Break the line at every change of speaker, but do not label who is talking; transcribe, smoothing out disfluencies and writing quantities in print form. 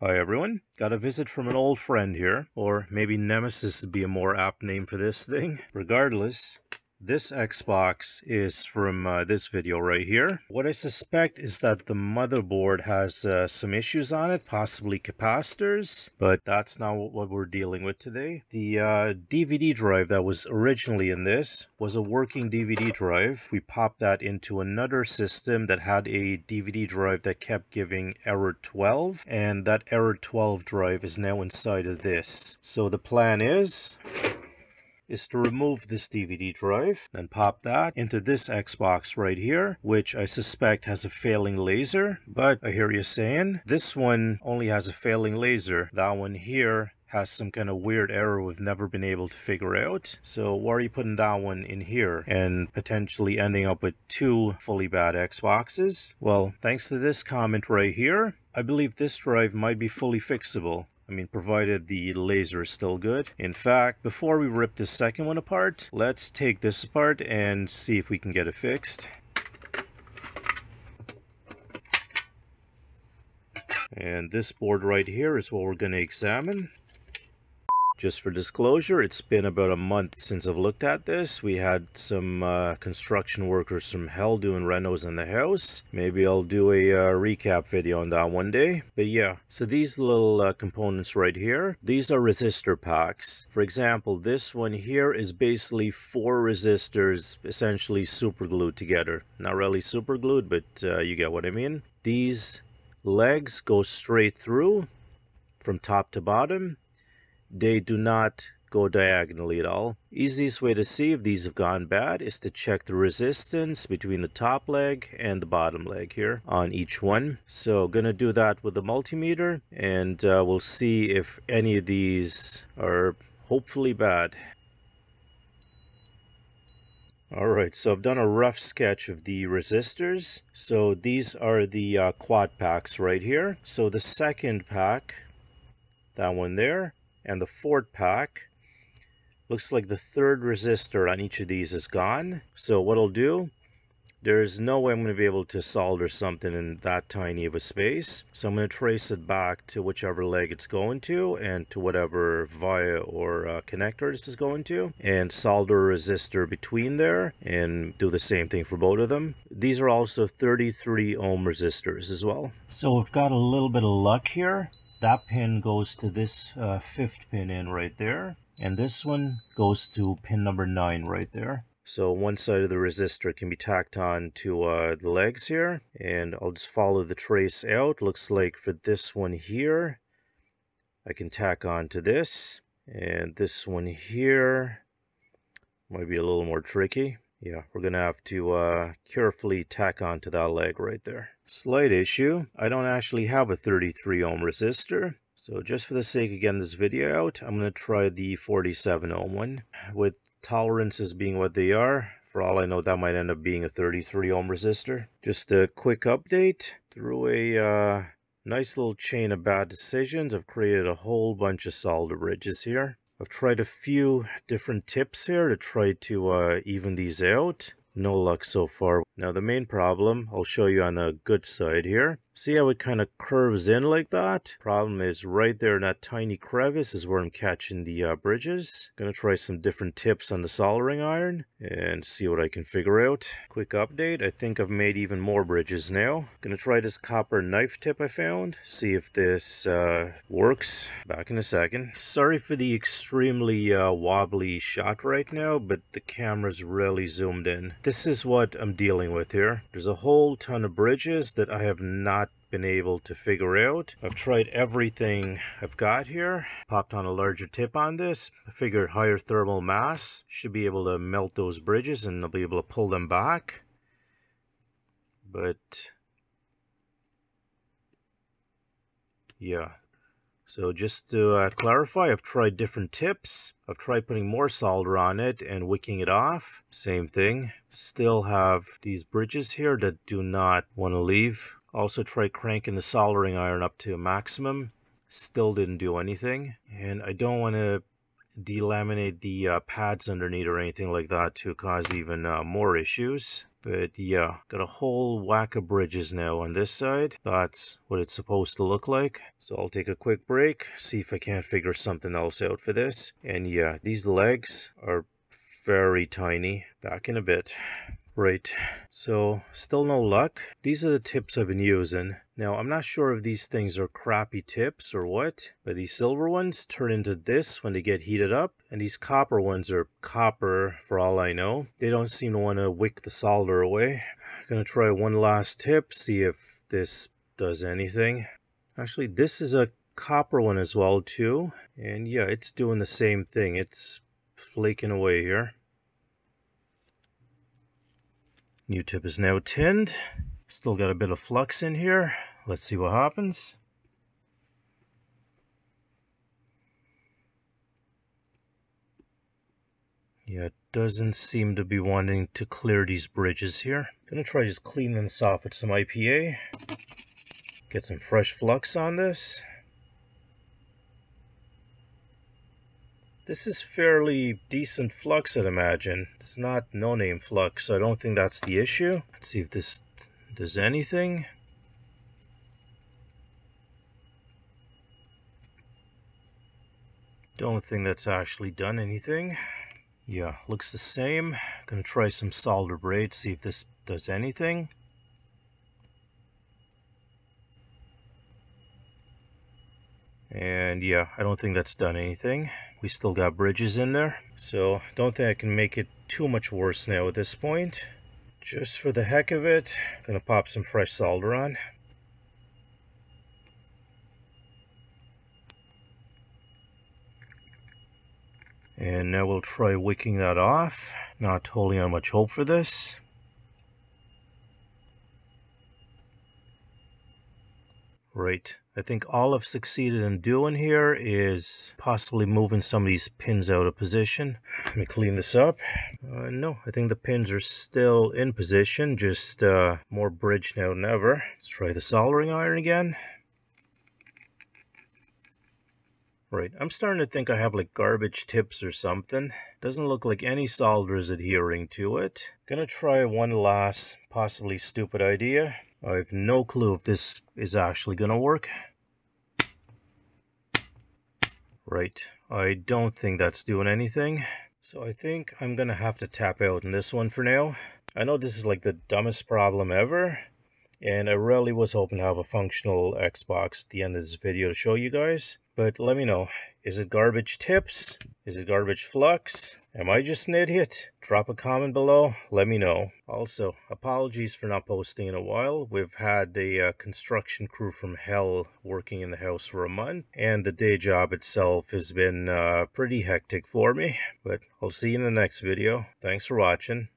Hi everyone, got a visit from an old friend here, or maybe Nemesis would be a more apt name for this thing. Regardless, this Xbox is from this video right here. What I suspect is that the motherboard has some issues on it, possibly capacitors, but that's not what we're dealing with today. The DVD drive that was originally in this was a working DVD drive. We popped that into another system that had a DVD drive that kept giving error 12, and that error 12 drive is now inside of this. So the plan is to remove this DVD drive, then pop that into this Xbox right here, which I suspect has a failing laser. But I hear you saying, this one only has a failing laser. That one here has some kind of weird error we've never been able to figure out. So why are you putting that one in here and potentially ending up with two fully bad Xboxes? Well, thanks to this comment right here, I believe this drive might be fully fixable. I mean, provided the laser is still good. In fact, before we rip this second one apart, let's take this apart and see if we can get it fixed. And this board right here is what we're going to examine. Just for disclosure, it's been about a month since I've looked at this. We had some construction workers from hell doing renos in the house. Maybe I'll do a recap video on that one day. But yeah, so these little components right here, these are resistor packs. For example, this one here is basically 4 resistors essentially super glued together. Not really super glued, but you get what I mean. These legs go straight through from top to bottom. They do not go diagonally at all. Easiest way to see if these have gone bad is to check the resistance between the top leg and the bottom leg here on each one. So gonna do that with the multimeter, and we'll see if any of these are hopefully bad. Alright, so I've done a rough sketch of the resistors. So these are the quad packs right here. So the second pack, that one there, and the fourth pack, looks like the third resistor on each of these is gone. So what I'll do, there's no way I'm going to be able to solder something in that tiny of a space. So I'm going to trace it back to whichever leg it's going to, and to whatever via or connector this is going to, and solder a resistor between there, and do the same thing for both of them. These are also 33 ohm resistors as well. So we've got a little bit of luck here. That pin goes to this 5th pin in right there, and this one goes to pin number 9 right there. So one side of the resistor can be tacked on to the legs here, and I'll just follow the trace out. Looks like for this one here, I can tack on to this, and this one here might be a little more tricky. Yeah, we're gonna have to carefully tack onto that leg right there. Slight issue, I don't actually have a 33 ohm resistor. So just for the sake of getting this video out, I'm gonna try the 47 ohm one. With tolerances being what they are, for all I know that might end up being a 33 ohm resistor. Just a quick update. Through a nice little chain of bad decisions, I've created a whole bunch of solder bridges here. I've tried a few different tips here to try to even these out. No luck so far. Now the main problem, I'll show you on the good side here. See how it kind of curves in like that? Problem is right there in that tiny crevice is where I'm catching the bridges. Gonna try some different tips on the soldering iron and see what I can figure out. Quick update, I think I've made even more bridges now. Gonna try this copper knife tip I found. See if this works. Back in a second. Sorry for the extremely wobbly shot right now, but the camera's really zoomed in. This is what I'm dealing with here. There's a whole ton of bridges that I have not been able to figure out. I've tried everything I've got here. Popped on a larger tip on this. I figured higher thermal mass should be able to melt those bridges and I'll be able to pull them back. But yeah. So just to clarify, I've tried different tips. I've tried putting more solder on it and wicking it off. Same thing. Still have these bridges here that do not want to leave. Also tried cranking the soldering iron up to maximum. Still didn't do anything. And I don't want to delaminate the pads underneath or anything like that to cause even more issues. But yeah, got a whole whack of bridges now on this side. That's what it's supposed to look like. So I'll take a quick break, see if I can't figure something else out for this. And yeah, these legs are very tiny. Back in a bit. Right, so still no luck. These are the tips I've been using. Now, I'm not sure if these things are crappy tips or what, but these silver ones turn into this when they get heated up, and these copper ones are copper for all I know. They don't seem to want to wick the solder away. I'm gonna try one last tip, see if this does anything. Actually, this is a copper one as well too, and yeah, it's doing the same thing. It's flaking away here. New tip is now tinned. Still got a bit of flux in here. Let's see what happens. Yeah, it doesn't seem to be wanting to clear these bridges here. Gonna try just cleaning this off with some IPA. Get some fresh flux on this. This is fairly decent flux, I'd imagine. It's not no-name flux, so I don't think that's the issue. Let's see if this does anything. Don't think that's actually done anything. Yeah, looks the same. Gonna try some solder braid, see if this does anything. And yeah, I don't think that's done anything. We still got bridges in there, so don't think I can make it too much worse now at this point. Just for the heck of it, gonna pop some fresh solder on. And now we'll try wicking that off. Not holding on much hope for this. Right, I think all I've succeeded in doing here is possibly moving some of these pins out of position. Let me clean this up. No, I think the pins are still in position, just more bridge now than ever. Let's try the soldering iron again. Right, I'm starting to think I have like garbage tips or something. Doesn't look like any solder is adhering to it. Gonna try one last, possibly stupid idea. I have no clue if this is actually gonna work. Right, I don't think that's doing anything. So I think I'm gonna have to tap out in this one for now. I know this is like the dumbest problem ever, and I really was hoping to have a functional Xbox at the end of this video to show you guys. But let me know, is it garbage tips? Is it garbage flux? Am I just an idiot? Drop a comment below, let me know. Also, apologies for not posting in a while. We've had a construction crew from hell working in the house for a month, and the day job itself has been pretty hectic for me. But I'll see you in the next video. Thanks for watching.